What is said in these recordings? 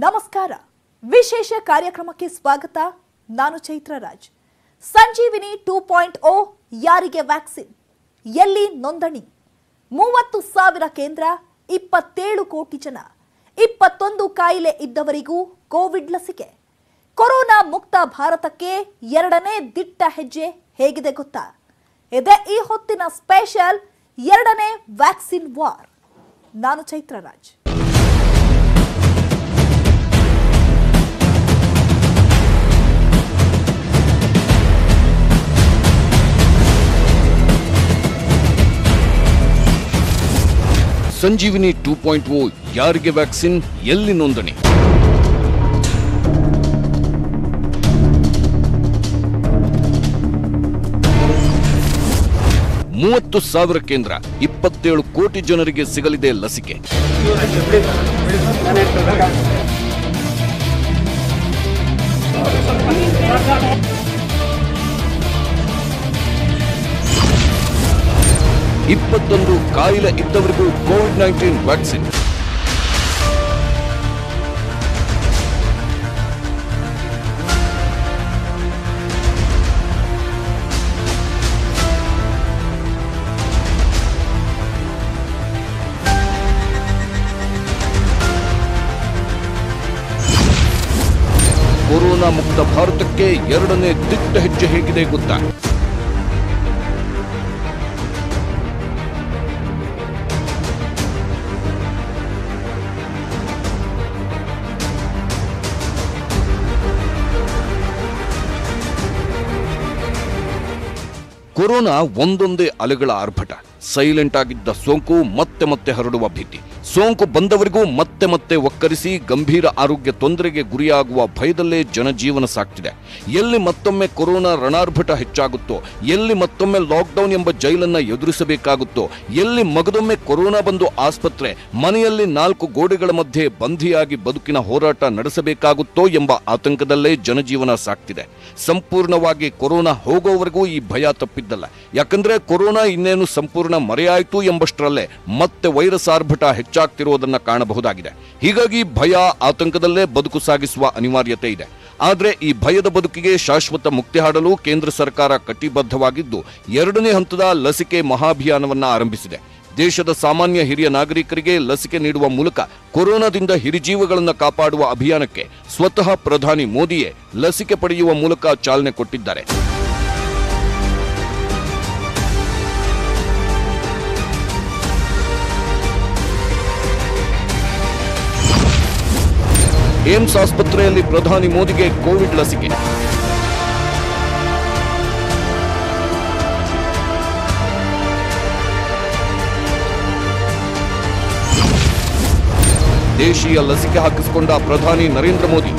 ನಮಸ್ಕಾರ. ವಿಶೇಷ ಕಾರ್ಯಕ್ರಮಕ್ಕೆ ಸ್ವಾಗತ. ನಾನು ಚೈತ್ರ ರಾಜ್. ಸಂಜೀವಿನಿ 2.0 ಯಾರಿಗೆ ವ್ಯಾಕ್ಸಿನ್, ಎಲ್ಲಿ ನೋಂದಣಿ? 30,000 ಕೇಂದ್ರ, 27 ಕೋಟಿ ಜನ, 21 ಕಾಯಿಲೆ ಇದ್ದವರಿಗೂ ಕೋವಿಡ್ ಲಸಿಕೆ. ಕೊರೋನಾ ಮುಕ್ತ ಭಾರತಕ್ಕೆ ಎರಡನೇ ದಿಟ್ಟ ಹೆಜ್ಜೆ ಹೇಗಿದೆ ಗೊತ್ತಾ? ಇದೇ ಈ ಹೊತ್ತಿನ ಸ್ಪೆಷಲ್ ಎರಡನೇ ವ್ಯಾಕ್ಸಿನ್ ವಾರ್. ನಾನು ಚೈತ್ರ ರಾಜ್. ಸಂಜೀವಿನಿ 2.0 ಯಾರಿಗೆ ವ್ಯಾಕ್ಸಿನ್, ಎಲ್ಲಿ ನೋಂದಣಿ? ಮೂವತ್ತು ಸಾವಿರ ಕೇಂದ್ರ, 27 ಕೋಟಿ ಜನರಿಗೆ ಸಿಗಲಿದೆ ಲಸಿಕೆ. ಇಪ್ಪತ್ತೊಂದು ಕಾಯಿಲೆ ಇದ್ದವರಿಗೂ ಕೋವಿಡ್-19 ವ್ಯಾಕ್ಸಿನ್. ಕೊರೋನಾ ಮುಕ್ತ ಭಾರತಕ್ಕೆ ಎರಡನೇ ದಿಟ್ಟ ಹೆಜ್ಜೆ ಹೇಗಿದೆ ಗೊತ್ತಾ? ಕೊರೋನಾ ಒಂದೊಂದೇ ಅಲೆಗಳ ಆರ್ಭಟ. ಸೈಲೆಂಟ್ ಆಗಿದ್ದ ಸೋಂಕು ಮತ್ತೆ ಹರಡುವ ಭೀತಿ. ಸೋಂಕು ಬಂದವರಿಗೂ ಮತ್ತೆ ಒಕ್ಕರಿಸಿ ಗಂಭೀರ ಆರೋಗ್ಯ ತೊಂದರೆಗೆ ಗುರಿಯಾಗುವ ಭಯದಲ್ಲೇ ಜನಜೀವನ ಸಾಗ್ತಿದೆ. ಎಲ್ಲಿ ಮತ್ತೊಮ್ಮೆ ಕೊರೋನಾ ರಣಾರ್ಭಟ ಹೆಚ್ಚಾಗುತ್ತೋ, ಎಲ್ಲಿ ಮತ್ತೊಮ್ಮೆ ಲಾಕ್ಡೌನ್ ಎಂಬ ಜೈಲನ್ನ ಎದುರಿಸಬೇಕಾಗುತ್ತೋ, ಎಲ್ಲಿ ಮಗದೊಮ್ಮೆ ಕೊರೋನಾ ಬಂದು ಆಸ್ಪತ್ರೆ, ಮನೆಯಲ್ಲಿ 4 ಗೋಡೆಗಳ ಮಧ್ಯೆ ಬಂಧಿಯಾಗಿ ಬದುಕಿನ ಹೋರಾಟ ನಡೆಸಬೇಕಾಗುತ್ತೋ ಎಂಬ ಆತಂಕದಲ್ಲೇ ಜನಜೀವನ ಸಾಗ್ತಿದೆ. ಸಂಪೂರ್ಣವಾಗಿ ಕೊರೋನಾ ಹೋಗೋವರೆಗೂ ಈ ಭಯ ತಪ್ಪಿದ್ದಲ್ಲ. ಯಾಕಂದ್ರೆ ಕೊರೋನಾ ಇನ್ನೇನು ಸಂಪೂರ್ಣ ಮರೆಯಾಯಿತು ಎಂಬಷ್ಟರಲ್ಲೇ ಮತ್ತೆ ವೈರಸ್ ಆರ್ಭಟ ಹೆಚ್ಚಾಗ್ತಿರುವುದನ್ನ ಕಾಣಬಹುದಾಗಿದೆ. ಹೀಗಾಗಿ ಭಯ, ಆತಂಕದಲ್ಲೇ ಬದುಕು ಸಾಗಿಸುವ ಅನಿವಾರ್ಯತೆ ಇದೆ. ಆದರೆ ಈ ಭಯದ ಬದುಕಿಗೆ ಶಾಶ್ವತ ಮುಕ್ತಿ ಹಾಡಲು ಕೇಂದ್ರ ಸರ್ಕಾರ ಕಟಿಬದ್ಧವಾಗಿದ್ದು ಎರಡನೇ ಹಂತದ ಲಸಿಕೆ ಮಹಾಭಿಯಾನವನ್ನ ಆರಂಭಿಸಿದೆ. ದೇಶದ ಸಾಮಾನ್ಯ ಹಿರಿಯ ನಾಗರಿಕರಿಗೆ ಲಸಿಕೆ ನೀಡುವ ಮೂಲಕ ಕೊರೋನಾದಿಂದ ಹಿರಿಜೀವಗಳನ್ನು ಕಾಪಾಡುವ ಅಭಿಯಾನಕ್ಕೆ ಸ್ವತಃ ಪ್ರಧಾನಿ ಮೋದಿಯೇ ಲಸಿಕೆ ಪಡೆಯುವ ಮೂಲಕ ಚಾಲನೆ ಕೊಟ್ಟಿದ್ದಾರೆ. ಏಮ್ಸ್ ಆಸ್ಪತ್ರೆಯಲ್ಲಿ ಪ್ರಧಾನಿ ಮೋದಿಗೆ ಕೋವಿಡ್ ಲಸಿಕೆ. ದೇಶೀಯ ಲಸಿಕೆ ಹಾಕಿಸಿಕೊಂಡ ಪ್ರಧಾನಿ ನರೇಂದ್ರ ಮೋದಿ.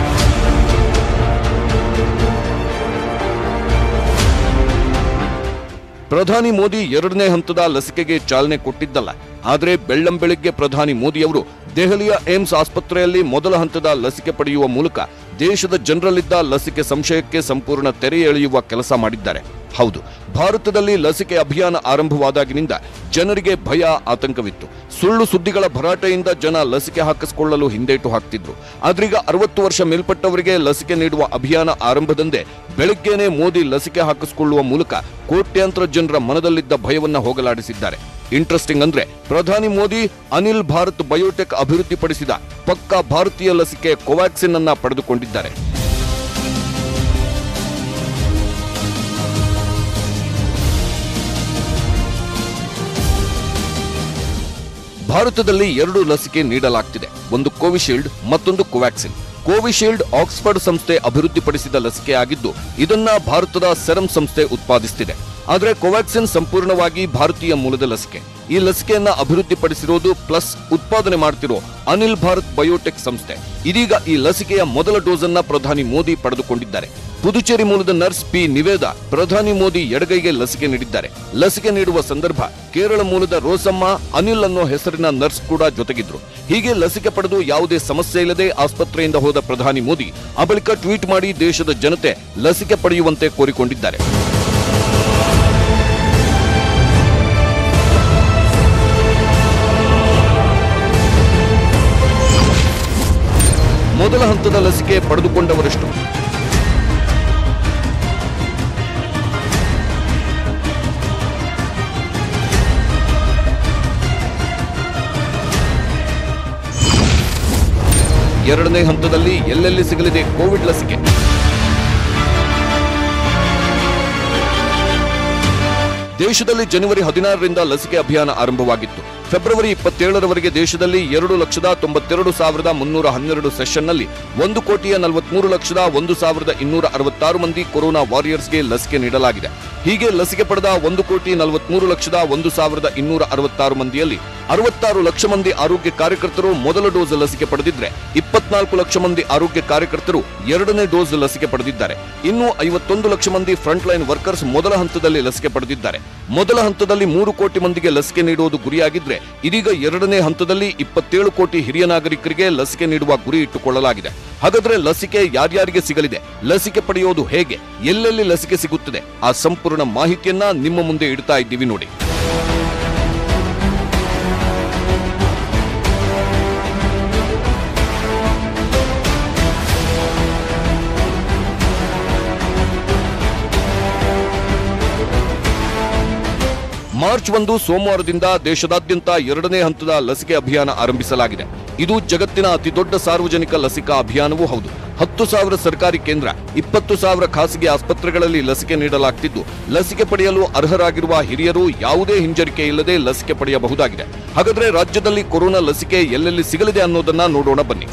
ಪ್ರಧಾನಿ ಮೋದಿ ಎರಡನೇ ಹಂತದ ಲಸಿಕೆಗೆ ಚಾಲನೆ ಕೊಟ್ಟಿದ್ದಲ್ಲ. ಆದರೆ ಬೆಳ್ಳಂಬೆಳಿಗ್ಗೆ ಪ್ರಧಾನಿ ಮೋದಿಯವರು ದೆಹಲಿಯ ಏಮ್ಸ್ ಆಸ್ಪತ್ರೆಯಲ್ಲಿ ಮೊದಲ ಹಂತದ ಲಸಿಕೆ ಪಡೆಯುವ ಮೂಲಕ ದೇಶದ ಜನರಲ್ಲಿದ್ದ ಲಸಿಕೆ ಸಂಶಯಕ್ಕೆ ಸಂಪೂರ್ಣ ತೆರೆ ಎಳೆಯುವ ಕೆಲಸ ಮಾಡಿದ್ದಾರೆ. ಹೌದು, ಭಾರತದಲ್ಲಿ ಲಸಿಕೆ ಅಭಿಯಾನ ಆರಂಭವಾದಾಗಿನಿಂದ ಜನರಿಗೆ ಭಯ, ಆತಂಕವಿತ್ತು. ಸುಳ್ಳು ಸುದ್ದಿಗಳ ಭರಾಟೆಯಿಂದ ಜನ ಲಸಿಕೆ ಹಾಕಿಸಿಕೊಳ್ಳಲು ಹಿಂದೇಟು ಹಾಕ್ತಿದ್ರು. ಆದ್ರೀಗ 60 ವರ್ಷ ಮೇಲ್ಪಟ್ಟವರಿಗೆ ಲಸಿಕೆ ನೀಡುವ ಅಭಿಯಾನ ಆರಂಭದಂದೇ ಬೆಳಗ್ಗೆನೇ ಮೋದಿ ಲಸಿಕೆ ಹಾಕಿಸಿಕೊಳ್ಳುವ ಮೂಲಕ ಕೋಟ್ಯಾಂತರ ಜನರ ಮನದಲ್ಲಿದ್ದ ಭಯವನ್ನ ಹೋಗಲಾಡಿಸಿದ್ದಾರೆ. ಇಂಟ್ರೆಸ್ಟಿಂಗ್ ಅಂದ್ರೆ ಪ್ರಧಾನಿ ಮೋದಿ ಅನಿಲ್ ಭಾರತ್ ಬಯೋಟೆಕ್ ಅಭಿವೃದ್ಧಿಪಡಿಸಿದ ಪಕ್ಕಾ ಭಾರತೀಯ ಲಸಿಕೆ ಕೋವ್ಯಾಕ್ಸಿನ್ ಅನ್ನ ಪಡೆದುಕೊಂಡಿದ್ದಾರೆ. ಭಾರತದಲ್ಲಿ 2 ಲಸಿಕೆ ನೀಡಲಾಗ್ತಿದೆ. ಒಂದು ಕೋವಿಶೀಲ್ಡ್, ಮತ್ತೊಂದು ಕೋವ್ಯಾಕ್ಸಿನ್. ಕೋವಿಶೀಲ್ಡ್ ಆಕ್ಸ್ಫರ್ಡ್ ಸಂಸ್ಥೆ ಅಭಿವೃದ್ಧಿಪಡಿಸಿದ ಲಸಿಕೆ ಆಗಿದ್ದು ಇದನ್ನ ಭಾರತದ ಸೆರಮ್ ಸಂಸ್ಥೆ ಉತ್ಪಾದಿಸುತ್ತಿದೆ. ಆದರೆ ಕೋವ್ಯಾಕ್ಸಿನ್ ಸಂಪೂರ್ಣವಾಗಿ ಭಾರತೀಯ ಮೂಲದ ಲಸಿಕೆ. ಈ ಲಸಿಕೆಯನ್ನ ಅಭಿವೃದ್ಧಿಪಡಿಸಿರೋದು ಪ್ಲಸ್ ಉತ್ಪಾದನೆ ಮಾಡ್ತಿರೋ ಅನಿಲ್ ಭಾರತ್ ಬಯೋಟೆಕ್ ಸಂಸ್ಥೆ. ಇದೀಗ ಈ ಲಸಿಕೆಯ ಮೊದಲ ಡೋಸ್ ಅನ್ನ ಪ್ರಧಾನಿ ಮೋದಿ ಪಡೆದುಕೊಂಡಿದ್ದಾರೆ. ಪುದುಚೇರಿ ಮೂಲದ ನರ್ಸ್ ಪಿ ನಿವೇದಾ ಪ್ರಧಾನಿ ಮೋದಿ ಎಡಗೈಗೆ ಲಸಿಕೆ ನೀಡಿದ್ದಾರೆ. ಲಸಿಕೆ ನೀಡುವ ಸಂದರ್ಭ ಕೇರಳ ಮೂಲದ ರೋಸಮ್ಮ ಅನಿಲ್ ಅನ್ನೋ ಹೆಸರಿನ ನರ್ಸ್ ಕೂಡ ಜೊತೆಗಿದ್ರು. ಹೀಗೆ ಲಸಿಕೆ ಪಡೆದು ಯಾವುದೇ ಸಮಸ್ಯೆ ಇಲ್ಲದೆ ಆಸ್ಪತ್ರೆಯಿಂದ ಹೋದ ಪ್ರಧಾನಿ ಮೋದಿ ಆ ಬಳಿಕ ಟ್ವೀಟ್ ಮಾಡಿ ದೇಶದ ಜನತೆ ಲಸಿಕೆ ಪಡೆಯುವಂತೆ ಕೋರಿಕೊಂಡಿದ್ದಾರೆ. ಮೊದಲ ಹಂತದ ಲಸಿಕೆ ಪಡೆದುಕೊಂಡವರೆಷ್ಟು? ಎರಡನೇ ಹಂತದಲ್ಲಿ ಎಲ್ಲೆಲ್ಲಿ ಸಿಗಲಿದೆ ಕೋವಿಡ್ ಲಸಿಕೆ? ದೇಶದಲ್ಲಿ ಜನವರಿ 16ರಿಂದ ಲಸಿಕೆ ಅಭಿಯಾನ ಆರಂಭವಾಗಿತ್ತು. ಫೆಬ್ರವರಿ 27ರವರೆಗೆ ದೇಶದಲ್ಲಿ 2,92,312 ಸೆಷನ್ನಲ್ಲಿ 1,43,01,266 ಮಂದಿ ಕೊರೋನಾ ವಾರಿಯರ್ಸ್ಗೆ ಲಸಿಕೆ ನೀಡಲಾಗಿದೆ. ಹೀಗೆ ಲಸಿಕೆ ಪಡೆದ 1,43,01,266 ಮಂದಿಯಲ್ಲಿ 66 ಲಕ್ಷ ಮಂದಿ ಆರೋಗ್ಯ ಕಾರ್ಯಕರ್ತರು ಮೊದಲ ಡೋಸ್ ಲಸಿಕೆ ಪಡೆದಿದ್ರೆ 24 ಲಕ್ಷ ಮಂದಿ ಆರೋಗ್ಯ ಕಾರ್ಯಕರ್ತರು ಎರಡನೇ ಡೋಸ್ ಲಸಿಕೆ ಪಡೆದಿದ್ದಾರೆ. ಇನ್ನು 51 ಲಕ್ಷ ಮಂದಿ ಫ್ರಂಟ್ ಲೈನ್ ವರ್ಕರ್ಸ್ ಮೊದಲ ಹಂತದಲ್ಲಿ ಲಸಿಕೆ ಪಡೆದಿದ್ದಾರೆ. ಮೊದಲ ಹಂತದಲ್ಲಿ 3 ಕೋಟಿ ಮಂದಿಗೆ ಲಸಿಕೆ ನೀಡುವುದು ಗುರಿಯಾಗಿದ್ರೆ ಇದೀಗ ಎರಡನೇ ಹಂತದಲ್ಲಿ 27 ಕೋಟಿ ಹಿರಿಯ ನಾಗರಿಕರಿಗೆ ಲಸಿಕೆ ನೀಡುವ ಗುರಿ ಇಟ್ಟುಕೊಳ್ಳಲಾಗಿದೆ. ಹಾಗಾದ್ರೆ ಲಸಿಕೆ ಯಾರ್ಯಾರಿಗೆ ಸಿಗಲಿದೆ? ಲಸಿಕೆ ಪಡೆಯೋದು ಹೇಗೆ? ಎಲ್ಲೆಲ್ಲಿ ಲಸಿಕೆ ಸಿಗುತ್ತದೆ? ಆ ಸಂಪೂರ್ಣ ಮಾಹಿತಿಯನ್ನ ನಿಮ್ಮ ಮುಂದೆ ಇಡ್ತಾ ಇದ್ದೀವಿ ನೋಡಿ. ಮಾರ್ಚ್ 1 ಸೋಮವಾರದಿಂದ ದೇಶದಾದ್ಯಂತ ಎರಡನೇ ಹಂತದ ಲಸಿಕೆ ಅಭಿಯಾನ ಆರಂಭಿಸಲಾಗಿದೆ. ಇದು ಜಗತ್ತಿನ ಅತಿದೊಡ್ಡ ಸಾರ್ವಜನಿಕ ಲಸಿಕಾ ಅಭಿಯಾನವೂ ಹೌದು. 10,000 ಸರ್ಕಾರಿ ಕೇಂದ್ರ, 20,000 ಖಾಸಗಿ ಆಸ್ಪತ್ರೆಗಳಲ್ಲಿ ಲಸಿಕೆ ನೀಡಲಾಗ್ತಿದ್ದು, ಲಸಿಕೆ ಪಡೆಯಲು ಅರ್ಹರಾಗಿರುವ ಹಿರಿಯರು ಯಾವುದೇ ಹಿಂಜರಿಕೆ ಇಲ್ಲದೆ ಲಸಿಕೆ ಪಡೆಯಬಹುದಾಗಿದೆ. ಹಾಗಾದ್ರೆ ರಾಜ್ಯದಲ್ಲಿ ಕೊರೋನಾ ಲಸಿಕೆ ಎಲ್ಲೆಲ್ಲಿ ಸಿಗಲಿದೆ ಅನ್ನೋದನ್ನ ನೋಡೋಣ ಬನ್ನಿ.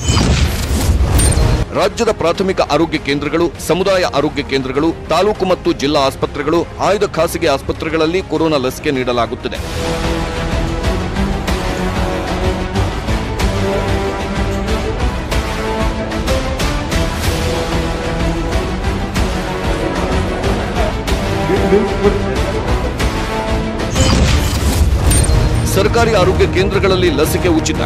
ರಾಜ್ಯದ ಪ್ರಾಥಮಿಕ ಆರೋಗ್ಯ ಕೇಂದ್ರಗಳು, ಸಮುದಾಯ ಆರೋಗ್ಯ ಕೇಂದ್ರಗಳು, ತಾಲೂಕು ಮತ್ತು ಜಿಲ್ಲಾ ಆಸ್ಪತ್ರೆಗಳು, ಆಯ್ದ ಖಾಸಗಿ ಆಸ್ಪತ್ರೆಗಳಲ್ಲಿ ಕೊರೋನಾ ಲಸಿಕೆ ನೀಡಲಾಗುತ್ತದೆ. ಸರ್ಕಾರಿ ಆರೋಗ್ಯ ಕೇಂದ್ರಗಳಲ್ಲಿ ಲಸಿಕೆ ಉಚಿತ.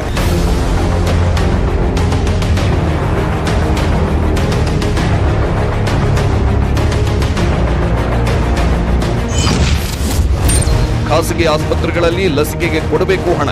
ಖಾಸಗಿ ಆಸ್ಪತ್ರೆಗಳಲ್ಲಿ ಲಸಿಕೆಗೆ ಕೊಡಬೇಕು ಹಣ.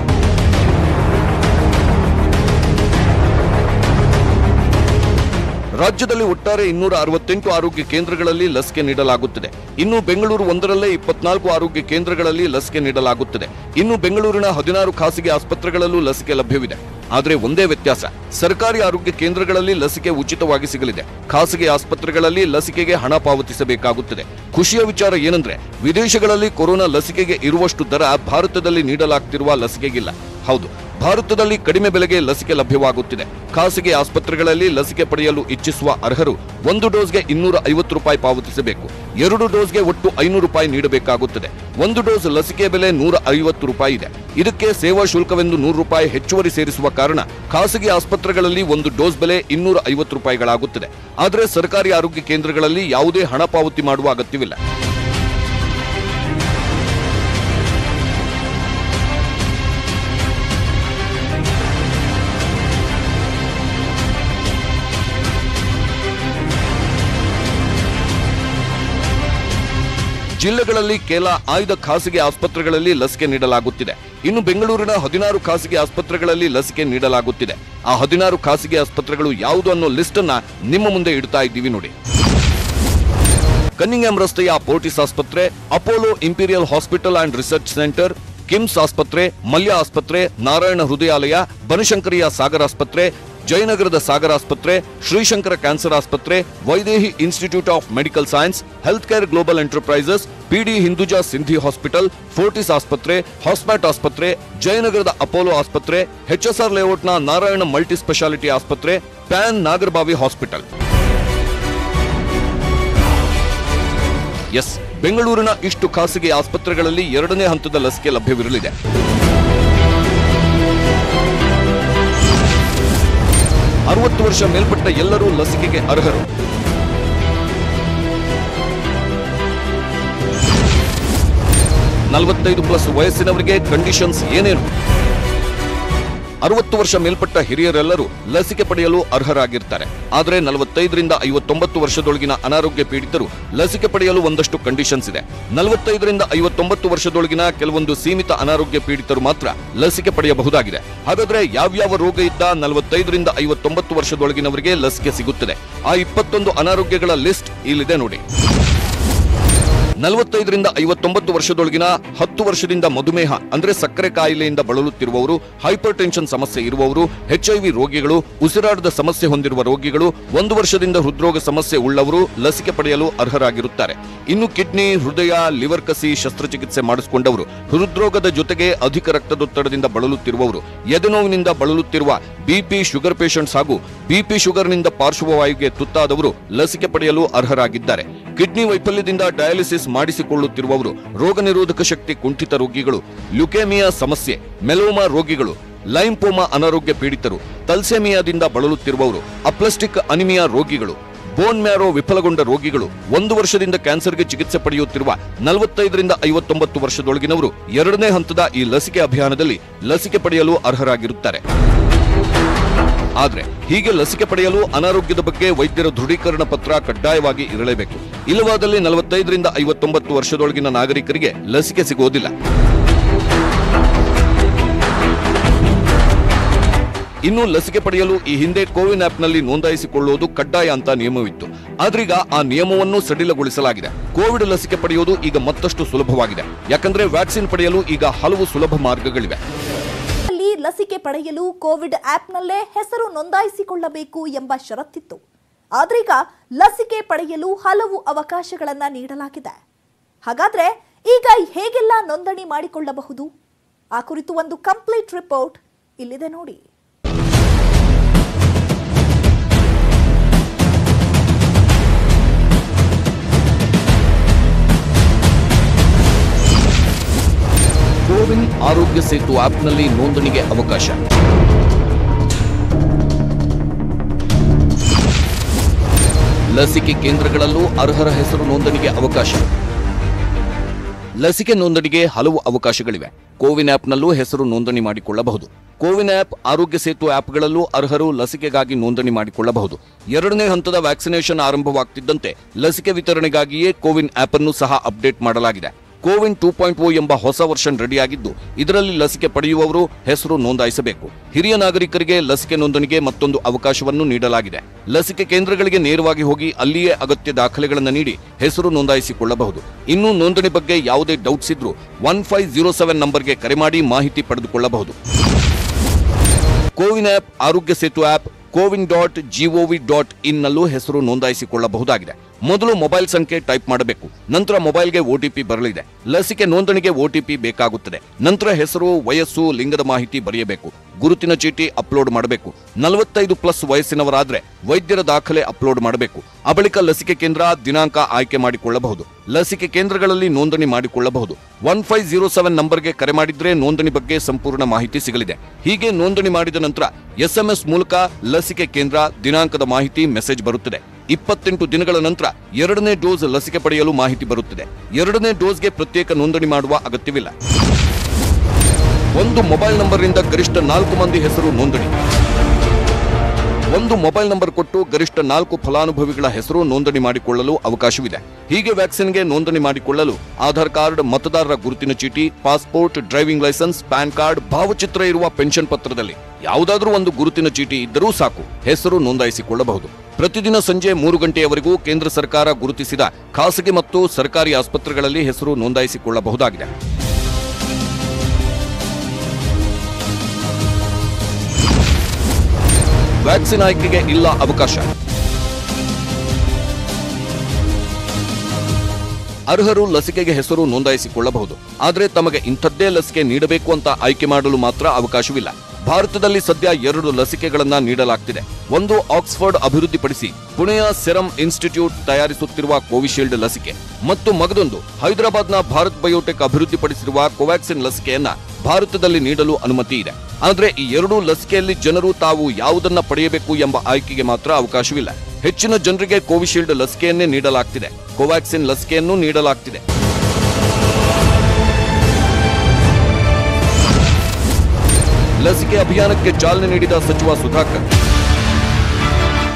ರಾಜ್ಯದಲ್ಲಿ ಒಟ್ಟಾರೆ 268 ಆರೋಗ್ಯ ಕೇಂದ್ರಗಳಲ್ಲಿ ಲಸಿಕೆ ನೀಡಲಾಗುತ್ತದೆ. ಇನ್ನು ಬೆಂಗಳೂರು ಒಂದರಲ್ಲೇ 24 ಆರೋಗ್ಯ ಕೇಂದ್ರಗಳಲ್ಲಿ ಲಸಿಕೆ ನೀಡಲಾಗುತ್ತದೆ. ಇನ್ನು ಬೆಂಗಳೂರಿನ 16 ಖಾಸಗಿ ಆಸ್ಪತ್ರೆಗಳಲ್ಲೂ ಲಸಿಕೆ ಲಭ್ಯವಿದೆ. ಆದರೆ ಒಂದೇ ವ್ಯತ್ಯಾಸ, ಸರ್ಕಾರಿ ಆರೋಗ್ಯ ಕೇಂದ್ರಗಳಲ್ಲಿ ಲಸಿಕೆ ಉಚಿತವಾಗಿ ಸಿಗಲಿದೆ. ಖಾಸಗಿ ಆಸ್ಪತ್ರೆಗಳಲ್ಲಿ ಲಸಿಕೆಗೆ ಹಣ ಪಾವತಿಸಬೇಕಾಗುತ್ತದೆ. ಖುಷಿಯ ವಿಚಾರ ಏನಂದ್ರೆ, ವಿದೇಶಗಳಲ್ಲಿ ಕೊರೋನಾ ಲಸಿಕೆಗೆ ಇರುವಷ್ಟು ದರ ಭಾರತದಲ್ಲಿ ನೀಡಲಾಗ್ತಿರುವ ಲಸಿಕೆಗಿಲ್ಲ. ಹೌದು, ಭಾರತದಲ್ಲಿ ಕಡಿಮೆ ಬೆಲೆಗೆ ಲಸಿಕೆ ಲಭ್ಯವಾಗುತ್ತಿದೆ. ಖಾಸಗಿ ಆಸ್ಪತ್ರೆಗಳಲ್ಲಿ ಲಸಿಕೆ ಪಡೆಯಲು ಇಚ್ಛಿಸುವ ಅರ್ಹರು 1 ಡೋಸ್ಗೆ 250 ರೂಪಾಯಿ ಪಾವತಿಸಬೇಕು. 2 ಡೋಸ್ಗೆ ಒಟ್ಟು 500 ರೂಪಾಯಿ ನೀಡಬೇಕಾಗುತ್ತದೆ. 1 ಡೋಸ್ ಲಸಿಕೆ ಬೆಲೆ 150 ರೂಪಾಯಿ ಇದೆ. ಇದಕ್ಕೆ ಸೇವಾ ಶುಲ್ಕವೆಂದು 100 ರೂಪಾಯಿ ಹೆಚ್ಚುವರಿ ಸೇರಿಸುವ ಕಾರಣ ಖಾಸಗಿ ಆಸ್ಪತ್ರೆಗಳಲ್ಲಿ 1 ಡೋಸ್ ಬೆಲೆ 250 ರೂಪಾಯಿಗಳಾಗುತ್ತದೆ. ಆದರೆ ಸರ್ಕಾರಿ ಆರೋಗ್ಯ ಕೇಂದ್ರಗಳಲ್ಲಿ ಯಾವುದೇ ಹಣ ಪಾವತಿ ಮಾಡುವ ಅಗತ್ಯವಿಲ್ಲ. ಜಿಲ್ಲೆಗಳಲ್ಲಿ ಕೆಲ ಆಯ್ದ ಖಾಸಗಿ ಆಸ್ಪತ್ರೆಗಳಲ್ಲಿ ಲಸಿಕೆ ನೀಡಲಾಗುತ್ತಿದೆ. ಇನ್ನು ಬೆಂಗಳೂರಿನ 16 ಖಾಸಗಿ ಆಸ್ಪತ್ರೆಗಳಲ್ಲಿ ಲಸಿಕೆ ನೀಡಲಾಗುತ್ತಿದೆ. ಆ 16 ಖಾಸಗಿ ಆಸ್ಪತ್ರೆಗಳು ಯಾವುದು ಅನ್ನೋ ಲಿಸ್ಟ್ ಅನ್ನ ನಿಮ್ಮ ಮುಂದೆ ಇಡ್ತಾ ಇದ್ದೀವಿ ನೋಡಿ. ಕನ್ನಿಂಗ್ಹ್ಯಾಮ್ ರಸ್ತೆಯ ಪೋರ್ಟಿಸ್ ಆಸ್ಪತ್ರೆ, Apollo imperial hospital and research centre, KIMS ಆಸ್ಪತ್ರೆ, ಮಲ್ಯ ಆಸ್ಪತ್ರೆ, ನಾರಾಯಣ ಹೃದಯಾಲಯ, ಬನಶಂಕರಿಯ ಸಾಗರ್ ಆಸ್ಪತ್ರೆ, ಜಯನಗರದ ಸಾಗರ್ ಆಸ್ಪತ್ರೆ, ಶ್ರೀಶಂಕರ ಕ್ಯಾನ್ಸರ್ ಆಸ್ಪತ್ರೆ, Vaidehi institute of medical science, health care global enterprises, PD Hinduja Sindhi hospital, Fortis ಆಸ್ಪತ್ರೆ, ಹಾಸ್ಮ್ಯಾಟ್ ಆಸ್ಪತ್ರೆ, ಜಯನಗರದ ಅಪೋಲೋ ಆಸ್ಪತ್ರೆ, ಎಚ್ಎಸ್ಆರ್ ಲೇಔಟ್ನ ನಾರಾಯಣ ಮಲ್ಟಿ ಸ್ಪೆಷಾಲಿಟಿ ಆಸ್ಪತ್ರೆ, ಪ್ಯಾನ್ ನಾಗರಬಾವಿ ಹಾಸ್ಪಿಟಲ್. ಎಸ್, ಬೆಂಗಳೂರಿನ ಇಷ್ಟು ಖಾಸಗಿ ಆಸ್ಪತ್ರೆಗಳಲ್ಲಿ ಎರಡನೇ ಹಂತದ ಲಸಿಕೆ ಲಭ್ಯವಿರಲಿದೆ. ಅರವತ್ತು ವರ್ಷ ಮೇಲ್ಪಟ್ಟ ಎಲ್ಲರೂ ಲಸಿಕೆಗೆ ಅರ್ಹರು. +45 ವಯಸ್ಸಿನವರಿಗೆ ಕಂಡೀಷನ್ಸ್ ಏನೇನು? 60 ವರ್ಷ ಮೇಲ್ಪಟ್ಟ ಹಿರಿಯರೆಲ್ಲರೂ ಲಸಿಕೆ ಪಡೆಯಲು ಅರ್ಹರಾಗಿರ್ತಾರೆ. ಆದರೆ 45ರಿಂದ 59 ವರ್ಷದೊಳಗಿನ ಅನಾರೋಗ್ಯ ಪೀಡಿತರು ಲಸಿಕೆ ಪಡೆಯಲು ಒಂದಷ್ಟು ಕಂಡೀಷನ್ಸ್ ಇದೆ. 45ರಿಂದ 59 ವರ್ಷದೊಳಗಿನ ಕೆಲವೊಂದು ಸೀಮಿತ ಅನಾರೋಗ್ಯ ಪೀಡಿತರು ಮಾತ್ರ ಲಸಿಕೆ ಪಡೆಯಬಹುದಾಗಿದೆ. ಹಾಗಾದ್ರೆ ಯಾವ್ಯಾವ ರೋಗ ಇದ್ದ 45ರಿಂದ 59 ವರ್ಷದೊಳಗಿನವರಿಗೆ ಲಸಿಕೆ ಸಿಗುತ್ತದೆ? ಆ 21 ಅನಾರೋಗ್ಯಗಳ ಲಿಸ್ಟ್ ಇಲ್ಲಿದೆ ನೋಡಿ. 45ರಿಂದ 59 ವರ್ಷದೊಳಗಿನ 10 ವರ್ಷದಿಂದ ಮಧುಮೇಹ ಅಂದ್ರೆ ಸಕ್ಕರೆ ಕಾಯಿಲೆಯಿಂದ ಬಳಲುತ್ತಿರುವವರು, ಹೈಪರ್ ಟೆನ್ಷನ್ ಸಮಸ್ಯೆ ಇರುವವರು, HIV ರೋಗಿಗಳು, ಉಸಿರಾಟದ ಸಮಸ್ಯೆ ಹೊಂದಿರುವ ರೋಗಿಗಳು, 1 ವರ್ಷದಿಂದ ಹೃದ್ರೋಗ ಸಮಸ್ಯೆ ಉಳ್ಳವರು ಲಸಿಕೆ ಪಡೆಯಲು ಅರ್ಹರಾಗಿರುತ್ತಾರೆ. ಇನ್ನು ಕಿಡ್ನಿ, ಹೃದಯ, ಲಿವರ್ ಕಸಿ ಶಸ್ತ್ರಚಿಕಿತ್ಸೆ ಮಾಡಿಸಿಕೊಂಡವರು, ಹೃದ್ರೋಗದ ಜೊತೆಗೆ ಅಧಿಕ ರಕ್ತದೊತ್ತಡದಿಂದ ಬಳಲುತ್ತಿರುವವರು, ಎದೆನೋವಿನಿಂದ ಬಳಲುತ್ತಿರುವ ಬಿಪಿ ಶುಗರ್ ಪೇಷಂಟ್ಸ್ ಹಾಗೂ ಬಿಪಿ ಶುಗರ್ನಿಂದ ಪಾರ್ಶ್ವವಾಯುಗೆ ತುತ್ತಾದವರು ಲಸಿಕೆ ಪಡೆಯಲು ಅರ್ಹರಾಗಿದ್ದಾರೆ. ಕಿಡ್ನಿ ವೈಫಲ್ಯದಿಂದ ಡಯಾಲಿಸಿಸ್ ಮಾಡಿಸಿಕೊಳ್ಳುತ್ತಿರುವವರು, ರೋಗ ನಿರೋಧಕ ಶಕ್ತಿ ಕುಂಠಿತ ರೋಗಿಗಳು, ಲ್ಯುಕೇಮಿಯಾ ಸಮಸ್ಯೆ, ಮೆಲೋಮಾ ರೋಗಿಗಳು, ಲೈಂಫೋಮಾ ಅನಾರೋಗ್ಯ ಪೀಡಿತರು, ತಲ್ಸೆಮಿಯಾದಿಂದ ಬಳಲುತ್ತಿರುವವರು, ಅಪ್ಲಾಸ್ಟಿಕ್ ಅನಿಮಿಯಾ ರೋಗಿಗಳು, ಬೋನ್ ಮ್ಯಾರೋ ವಿಫಲಗೊಂಡ ರೋಗಿಗಳು, 1 ವರ್ಷದಿಂದ ಕ್ಯಾನ್ಸರ್ಗೆ ಚಿಕಿತ್ಸೆ ಪಡೆಯುತ್ತಿರುವ 45ರಿಂದ 59 ವರ್ಷದೊಳಗಿನವರು 2ನೇ ಹಂತದ ಈ ಲಸಿಕೆ ಅಭಿಯಾನದಲ್ಲಿ ಲಸಿಕೆ ಪಡೆಯಲು ಅರ್ಹರಾಗಿರುತ್ತಾರೆ. ಆದ್ರೆ ಹೀಗೆ ಲಸಿಕೆ ಪಡೆಯಲು ಅನಾರೋಗ್ಯದ ಬಗ್ಗೆ ವೈದ್ಯರ ದೃಢೀಕರಣ ಪತ್ರ ಕಡ್ಡಾಯವಾಗಿ ಇರಲೇಬೇಕು. ಇಲ್ಲವಾದಲ್ಲಿ 45ರಿಂದ 59 ವರ್ಷದೊಳಗಿನ ನಾಗರಿಕರಿಗೆ ಲಸಿಕೆ ಸಿಗುವುದಿಲ್ಲ. ಇನ್ನು ಲಸಿಕೆ ಪಡೆಯಲು ಈ ಹಿಂದೆ ಕೋವಿನ್ ಆಪ್ನಲ್ಲಿ ನೋಂದಾಯಿಸಿಕೊಳ್ಳುವುದು ಕಡ್ಡಾಯ ಅಂತ ನಿಯಮವಿತ್ತು. ಆದ್ರೀಗ ಆ ನಿಯಮವನ್ನು ಸಡಿಲಗೊಳಿಸಲಾಗಿದೆ. ಕೋವಿಡ್ ಲಸಿಕೆ ಪಡೆಯುವುದು ಈಗ ಮತ್ತಷ್ಟು ಸುಲಭವಾಗಿದೆ. ಯಾಕಂದ್ರೆ ವ್ಯಾಕ್ಸಿನ್ ಪಡೆಯಲು ಈಗ ಹಲವು ಸುಲಭ ಮಾರ್ಗಗಳಿವೆ. ಲಸಿಕೆ ಪಡೆಯಲು ಕೋವಿಡ್ ಆಪ್ನಲ್ಲೇ ಹೆಸರು ನೋಂದಾಯಿಸಿಕೊಳ್ಳಬೇಕು ಎಂಬ ಷರತ್ತಿತ್ತು. ಆದ್ರೀಗ ಲಸಿಕೆ ಪಡೆಯಲು ಹಲವು ಅವಕಾಶಗಳನ್ನ ನೀಡಲಾಗಿದೆ. ಹಾಗಾದ್ರೆ ಈಗ ಹೇಗೆಲ್ಲ ನೋಂದಣಿ ಮಾಡಿಕೊಳ್ಳಬಹುದು? ಆ ಕುರಿತು ಒಂದು ಕಂಪ್ಲೀಟ್ ರಿಪೋರ್ಟ್ ಇಲ್ಲಿದೆ ನೋಡಿ. ಕೋವಿನ್ ಆರೋಗ್ಯ ಸೇತು ಆಪ್ನಲ್ಲಿ ನೋಂದಣಿಗೆ ಅವಕಾಶ. ಲಸಿಕೆ ಕೇಂದ್ರಗಳಲ್ಲೂ ಅರ್ಹರ ಹೆಸರು ನೋಂದಣಿಗೆ ಅವಕಾಶ. ಲಸಿಕೆ ನೋಂದಣಿಗೆ ಹಲವು ಅವಕಾಶಗಳಿವೆ. ಕೋವಿನ್ ಆಪ್ನಲ್ಲೂ ಹೆಸರು ನೋಂದಣಿ ಮಾಡಿಕೊಳ್ಳಬಹುದು. ಕೋವಿನ್ ಆಪ್, ಆರೋಗ್ಯ ಸೇತು ಆಪ್ಗಳಲ್ಲೂ ಅರ್ಹರು ಲಸಿಕೆಗಾಗಿ ನೋಂದಣಿ ಮಾಡಿಕೊಳ್ಳಬಹುದು. 2ನೇ ಹಂತದ ವ್ಯಾಕ್ಸಿನೇಷನ್ ಆರಂಭವಾಗ್ತಿದ್ದಂತೆ ಲಸಿಕೆ ವಿತರಣೆಗಾಗಿಯೇ ಕೋವಿನ್ ಆಪ್ ಅನ್ನು ಸಹ ಅಪ್ಡೇಟ್ ಮಾಡಲಾಗಿದೆ. ಕೋವಿನ್ 2.0 ಎಂಬ ಹೊಸ ವರ್ಷನ್ ರೆಡಿಯಾಗಿದ್ದು, ಇದರಲ್ಲಿ ಲಸಿಕೆ ಪಡೆಯುವವರು ಹೆಸರು ನೋಂದಾಯಿಸಬೇಕು. ಹಿರಿಯ ನಾಗರಿಕರಿಗೆ ಲಸಿಕೆ ನೋಂದಣಿಗೆ ಮತ್ತೊಂದು ಅವಕಾಶವನ್ನು ನೀಡಲಾಗಿದೆ. ಲಸಿಕೆ ಕೇಂದ್ರಗಳಿಗೆ ನೇರವಾಗಿ ಹೋಗಿ ಅಲ್ಲಿಯೇ ಅಗತ್ಯ ದಾಖಲೆಗಳನ್ನು ನೀಡಿ ಹೆಸರು ನೋಂದಾಯಿಸಿಕೊಳ್ಳಬಹುದು. ಇನ್ನು ನೋಂದಣಿ ಬಗ್ಗೆ ಯಾವುದೇ ಡೌಟ್ಸ್ ಇದ್ರೂ 1507 ನಂಬರ್ಗೆ ಕರೆ ಮಾಡಿ ಮಾಹಿತಿ ಪಡೆದುಕೊಳ್ಳಬಹುದು. ಕೋವಿನ್ ಆಪ್, ಆರೋಗ್ಯ ಸೇತು ಆಪ್, cowin.gov.in ನಲ್ಲೂ ಹೆಸರು ನೋಂದಾಯಿಸಿಕೊಳ್ಳಬಹುದಾಗಿದೆ. ಮೊದಲು ಮೊಬೈಲ್ ಸಂಖ್ಯೆ ಟೈಪ್ ಮಾಡಬೇಕು. ನಂತರ ಮೊಬೈಲ್ಗೆ OTP ಬರಲಿದೆ. ಲಸಿಕೆ ನೋಂದಣಿಗೆ OTP ಬೇಕಾಗುತ್ತದೆ. ನಂತರ ಹೆಸರು, ವಯಸ್ಸು, ಲಿಂಗದ ಮಾಹಿತಿ ಬರೆಯಬೇಕು. ಗುರುತಿನ ಚೀಟಿ ಅಪ್ಲೋಡ್ ಮಾಡಬೇಕು. 45+ ವಯಸ್ಸಿನವರಾದ್ರೆ ವೈದ್ಯರ ದಾಖಲೆ ಅಪ್ಲೋಡ್ ಮಾಡಬೇಕು. ಆ ಬಳಿಕ ಲಸಿಕೆ ಕೇಂದ್ರ, ದಿನಾಂಕ ಆಯ್ಕೆ ಮಾಡಿಕೊಳ್ಳಬಹುದು. ಲಸಿಕೆ ಕೇಂದ್ರಗಳಲ್ಲಿ ನೋಂದಣಿ ಮಾಡಿಕೊಳ್ಳಬಹುದು. 1507 ನಂಬರ್ಗೆ ಕರೆ ಮಾಡಿದ್ರೆ ನೋಂದಣಿ ಬಗ್ಗೆ ಸಂಪೂರ್ಣ ಮಾಹಿತಿ ಸಿಗಲಿದೆ. ಹೀಗೆ ನೋಂದಣಿ ಮಾಡಿದ ನಂತರ SMS ಮೂಲಕ ಲಸಿಕೆ ಕೇಂದ್ರ, ದಿನಾಂಕದ ಮಾಹಿತಿ ಮೆಸೇಜ್ ಬರುತ್ತದೆ. 28 ದಿನಗಳ ನಂತರ 2ನೇ ಡೋಸ್ ಲಸಿಕೆ ಪಡೆಯಲು ಮಾಹಿತಿ ಬರುತ್ತದೆ. 2ನೇ ಡೋಸ್ಗೆ ಪ್ರತ್ಯೇಕ ನೋಂದಣಿ ಮಾಡುವ ಅಗತ್ಯವಿಲ್ಲ. ಒಂದು ಮೊಬೈಲ್ ನಂಬರ್ನಿಂದ ಗರಿಷ್ಠ 4 ಮಂದಿ ಹೆಸರು ನೋಂದಣಿ. ಒಂದು ಮೊಬೈಲ್ ನಂಬರ್ ಕೊಟ್ಟು ಗರಿಷ್ಠ 4 ಫಲಾನುಭವಿಗಳ ಹೆಸರು ನೋಂದಣಿ ಮಾಡಿಕೊಳ್ಳಲು ಅವಕಾಶವಿದೆ. ಹೀಗೆ ವ್ಯಾಕ್ಸಿನ್ಗೆ ನೋಂದಣಿ ಮಾಡಿಕೊಳ್ಳಲು ಆಧಾರ್ ಕಾರ್ಡ್, ಮತದಾರರ ಗುರುತಿನ ಚೀಟಿ, passport, driving licence, PAN card, ಭಾವಚಿತ್ರ ಇರುವ ಪೆನ್ಷನ್ ಪತ್ರದಲ್ಲಿ ಯಾವುದಾದ್ರೂ ಒಂದು ಗುರುತಿನ ಚೀಟಿ ಇದ್ದರೂ ಸಾಕು, ಹೆಸರು ನೋಂದಾಯಿಸಿಕೊಳ್ಳಬಹುದು. ಪ್ರತಿದಿನ ಸಂಜೆ 3 ಗಂಟೆಯವರೆಗೂ ಕೇಂದ್ರ ಸರ್ಕಾರ ಗುರುತಿಸಿದ ಖಾಸಗಿ ಮತ್ತು ಸರ್ಕಾರಿ ಆಸ್ಪತ್ರೆಗಳಲ್ಲಿ ಹೆಸರು ನೋಂದಾಯಿಸಿಕೊಳ್ಳಬಹುದಾಗಿದೆ. ವ್ಯಾಕ್ಸಿನ್ ಆಯ್ಕೆಗೆ ಇಲ್ಲ ಅವಕಾಶ. ಅರ್ಹರು ಲಸಿಕೆಗೆ ಹೆಸರು ನೋಂದಾಯಿಸಿಕೊಳ್ಳಬಹುದು. ಆದರೆ ತಮಗೆ ಇಂಥದ್ದೇ ಲಸಿಕೆ ನೀಡಬೇಕು ಅಂತ ಆಯ್ಕೆ ಮಾಡಲು ಮಾತ್ರ ಅವಕಾಶವಿಲ್ಲ. ಭಾರತದಲ್ಲಿ ಸದ್ಯ 2 ಲಸಿಕೆಗಳನ್ನ ನೀಡಲಾಗ್ತಿದೆ. ಒಂದು ಆಕ್ಸ್ಫರ್ಡ್ ಅಭಿವೃದ್ಧಿಪಡಿಸಿ ಪುಣೆಯ ಸೆರಮ್ ಇನ್ಸ್ಟಿಟ್ಯೂಟ್ ತಯಾರಿಸುತ್ತಿರುವ ಕೋವಿಶೀಲ್ಡ್ ಲಸಿಕೆ ಮತ್ತು ಮಗದೊಂದು ಹೈದರಾಬಾದ್ನ ಭಾರತ್ ಬಯೋಟೆಕ್ ಅಭಿವೃದ್ಧಿಪಡಿಸಿರುವ ಕೋವ್ಯಾಕ್ಸಿನ್ ಲಸಿಕೆಯನ್ನ ಭಾರತದಲ್ಲಿ ನೀಡಲು ಅನುಮತಿ ಇದೆ. ಆದರೆ ಈ 2 ಲಸಿಕೆಯಲ್ಲಿ ಜನರು ತಾವು ಯಾವುದನ್ನ ಪಡೆಯಬೇಕು ಎಂಬ ಆಯ್ಕೆಗೆ ಮಾತ್ರ ಅವಕಾಶವಿಲ್ಲ. ಹೆಚ್ಚಿನ ಜನರಿಗೆ ಕೋವಿಶೀಲ್ಡ್ ಲಸಿಕೆಯನ್ನೇ ನೀಡಲಾಗ್ತಿದೆ. ಕೋವ್ಯಾಕ್ಸಿನ್ ಲಸಿಕೆಯನ್ನು ನೀಡಲಾಗ್ತಿದೆ. ಲಸಿಕೆ ಅಭಿಯಾನಕ್ಕೆ ಚಾಲನೆ ನೀಡಿದ ಸಚಿವ ಸುಧಾಕರ್.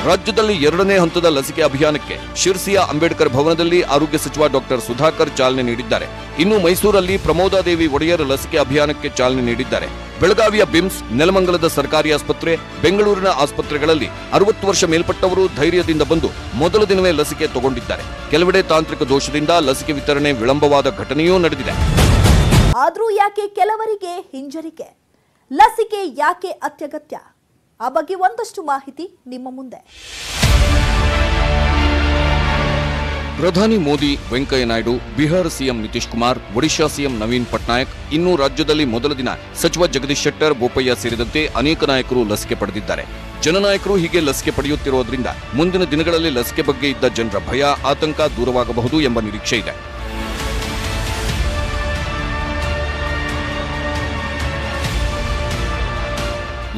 ರಾಜ್ಯದಲ್ಲಿ 2ನೇ ಹಂತದ ಲಸಿಕೆ ಅಭಿಯಾನಕ್ಕೆ ಶಿರ್ಸಿಯ ಅಂಬೇಡ್ಕರ್ ಭವನದಲ್ಲಿ ಆರೋಗ್ಯ ಸಚಿವ ಡಾಕ್ಟರ್ ಸುಧಾಕರ್ ಚಾಲನೆ ನೀಡಿದ್ದಾರೆ. ಇನ್ನು ಮೈಸೂರಲ್ಲಿ ಪ್ರಮೋದಾದೇವಿ ಒಡೆಯರ್ ಲಸಿಕೆ ಅಭಿಯಾನಕ್ಕೆ ಚಾಲನೆ ನೀಡಿದ್ದಾರೆ. ಬೆಳಗಾವಿಯ ಬಿಮ್ಸ್, ನೆಲಮಂಗಲದ ಸರ್ಕಾರಿ ಆಸ್ಪತ್ರೆ, ಬೆಂಗಳೂರಿನ ಆಸ್ಪತ್ರೆಗಳಲ್ಲಿ 60 ವರ್ಷ ಮೇಲ್ಪಟ್ಟವರು ಧೈರ್ಯದಿಂದ ಬಂದು ಮೊದಲ ದಿನವೇ ಲಸಿಕೆ ತಗೊಂಡಿದ್ದಾರೆ. ಕೆಲವೆಡೆ ತಾಂತ್ರಿಕ ದೋಷದಿಂದ ಲಸಿಕೆ ವಿತರಣೆ ವಿಳಂಬವಾದ ಘಟನೆಯೂ ನಡೆದಿದೆ. ಆದ್ರೂ ಯಾಕೆ ಕೆಲವರಿಗೆ ಹಿಂಜರಿಕೆ? ಲಸಿಕೆ ಯಾಕೆ ಅತ್ಯಗತ್ಯ? ಆ ಬಗ್ಗೆ ಒಂದಷ್ಟು ಮಾಹಿತಿ ನಿಮ್ಮ ಮುಂದೆ. ಪ್ರಧಾನಿ ಮೋದಿ, ವೆಂಕಯ್ಯ ನಾಯ್ಡು, ಬಿಹಾರ ಸಿಎಂ ನಿತೀಶ್ ಕುಮಾರ್, ಒಡಿಶಾ ಸಿಎಂ ನವೀನ್ ಪಟ್ನಾಯಕ್, ಇನ್ನು ರಾಜ್ಯದಲ್ಲಿ ಮೊದಲ ದಿನ ಸಚಿವ ಜಗದೀಶ್ ಶೆಟ್ಟರ್, ಬೋಪಯ್ಯ ಸೇರಿದಂತೆ ಅನೇಕ ನಾಯಕರು ಲಸಿಕೆ ಪಡೆದಿದ್ದಾರೆ. ಜನನಾಯಕರು ಹೀಗೆ ಲಸಿಕೆ ಪಡೆಯುತ್ತಿರುವುದರಿಂದ ಮುಂದಿನ ದಿನಗಳಲ್ಲಿ ಲಸಿಕೆ ಬಗ್ಗೆ ಇದ್ದ ಜನರ ಭಯ, ಆತಂಕ ದೂರವಾಗಬಹುದು ಎಂಬ ನಿರೀಕ್ಷೆ ಇದೆ.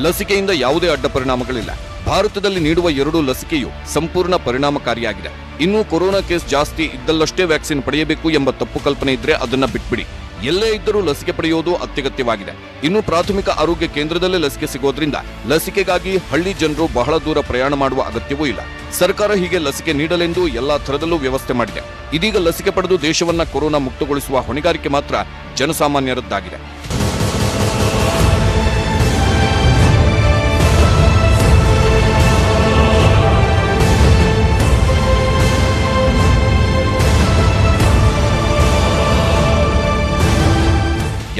ಲಸಿಕೆಯಿಂದ ಯಾವುದೇ ಅಡ್ಡ ಪರಿಣಾಮಗಳಿಲ್ಲ. ಭಾರತದಲ್ಲಿ ನೀಡುವ 2 ಲಸಿಕೆಯು ಸಂಪೂರ್ಣ ಪರಿಣಾಮಕಾರಿಯಾಗಿದೆ. ಇನ್ನು ಕೊರೋನಾ ಕೇಸ್ ಜಾಸ್ತಿ ಇದ್ದಲ್ಲಷ್ಟೇ ವ್ಯಾಕ್ಸಿನ್ ಪಡೆಯಬೇಕು ಎಂಬ ತಪ್ಪು ಕಲ್ಪನೆ ಇದ್ರೆ ಅದನ್ನ ಬಿಟ್ಬಿಡಿ. ಎಲ್ಲೇ ಇದ್ದರೂ ಲಸಿಕೆ ಪಡೆಯುವುದು ಅತ್ಯಗತ್ಯವಾಗಿದೆ. ಇನ್ನು ಪ್ರಾಥಮಿಕ ಆರೋಗ್ಯ ಕೇಂದ್ರದಲ್ಲೇ ಲಸಿಕೆ ಸಿಗೋದ್ರಿಂದ ಲಸಿಕೆಗಾಗಿ ಹಳ್ಳಿ ಜನರು ಬಹಳ ದೂರ ಪ್ರಯಾಣ ಮಾಡುವ ಅಗತ್ಯವೂ ಇಲ್ಲ. ಸರ್ಕಾರ ಹೀಗೆ ಲಸಿಕೆ ನೀಡಲೆಂದು ಎಲ್ಲಾ ಥರದಲ್ಲೂ ವ್ಯವಸ್ಥೆ ಮಾಡಿದೆ. ಇದೀಗ ಲಸಿಕೆ ಪಡೆದು ದೇಶವನ್ನ ಕೊರೋನಾ ಮುಕ್ತಗೊಳಿಸುವ ಹೊಣೆಗಾರಿಕೆ ಮಾತ್ರ ಜನಸಾಮಾನ್ಯರದ್ದಾಗಿದೆ.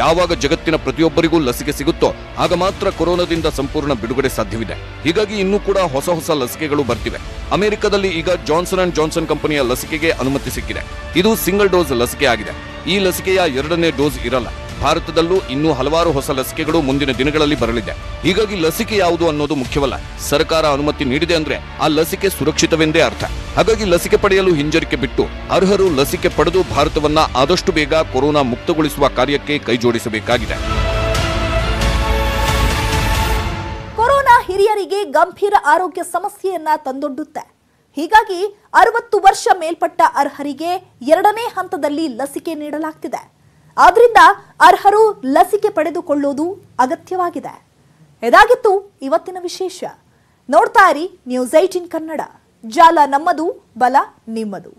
ಯಾವಾಗ ಜಗತ್ತಿನ ಪ್ರತಿಯೊಬ್ಬರಿಗೂ ಲಸಿಕೆ ಸಿಗುತ್ತೋ ಆಗ ಮಾತ್ರ ಕೊರೋನಾದಿಂದ ಸಂಪೂರ್ಣ ಬಿಡುಗಡೆ ಸಾಧ್ಯವಿದೆ. ಹೀಗಾಗಿ ಇನ್ನೂ ಕೂಡ ಹೊಸ ಲಸಿಕೆಗಳು ಬರ್ತಿವೆ. ಅಮೆರಿಕದಲ್ಲಿ ಈಗ ಜಾನ್ಸನ್ ಅಂಡ್ ಜಾನ್ಸನ್ ಕಂಪನಿಯ ಲಸಿಕೆಗೆ ಅನುಮತಿ ಸಿಕ್ಕಿದೆ. ಇದು ಸಿಂಗಲ್ ಡೋಸ್ ಲಸಿಕೆ ಆಗಿದೆ. ಈ ಲಸಿಕೆಯ 2ನೇ ಡೋಸ್ ಇರಲ್ಲ. ಭಾರತದಲ್ಲೂ ಇನ್ನೂ ಹಲವಾರು ಹೊಸ ಲಸಿಕೆಗಳು ಮುಂದಿನ ದಿನಗಳಲ್ಲಿ ಬರಲಿದೆ. ಹೀಗಾಗಿ ಲಸಿಕೆ ಯಾವುದು ಅನ್ನೋದು ಮುಖ್ಯವಲ್ಲ. ಸರ್ಕಾರ ಅನುಮತಿ ನೀಡಿದೆ ಅಂದ್ರೆ ಆ ಲಸಿಕೆ ಸುರಕ್ಷಿತವೆಂದೇ ಅರ್ಥ. ಹಾಗಾಗಿ ಲಸಿಕೆ ಪಡೆಯಲು ಹಿಂಜರಿಕೆ ಬಿಟ್ಟು ಅರ್ಹರು ಲಸಿಕೆ ಪಡೆದು ಭಾರತವನ್ನ ಆದಷ್ಟು ಬೇಗ ಕೊರೋನಾ ಮುಕ್ತಗೊಳಿಸುವ ಕಾರ್ಯಕ್ಕೆ ಕೈಜೋಡಿಸಬೇಕಾಗಿದೆ. ಕೊರೋನಾ ಹಿರಿಯರಿಗೆ ಗಂಭೀರ ಆರೋಗ್ಯ ಸಮಸ್ಯೆಯನ್ನ ತಂದೊಡ್ಡುತ್ತೆ. ಹೀಗಾಗಿ 60 ವರ್ಷ ಮೇಲ್ಪಟ್ಟ ಅರ್ಹರಿಗೆ 2ನೇ ಹಂತದಲ್ಲಿ ಲಸಿಕೆ ನೀಡಲಾಗ್ತಿದೆ. ಆದ್ರಿಂದ ಅರ್ಹರು ಲಸಿಕೆ ಪಡೆದುಕೊಳ್ಳುವುದು ಅಗತ್ಯವಾಗಿದೆ. ಇದಾಗಿತ್ತು ಇವತ್ತಿನ ವಿಶೇಷ. ನೋಡ್ತಾ ಇರಿ News 18 ಕನ್ನಡ. ಜಾಲ ನಮ್ಮದು, ಬಲ ನಿಮ್ಮದು.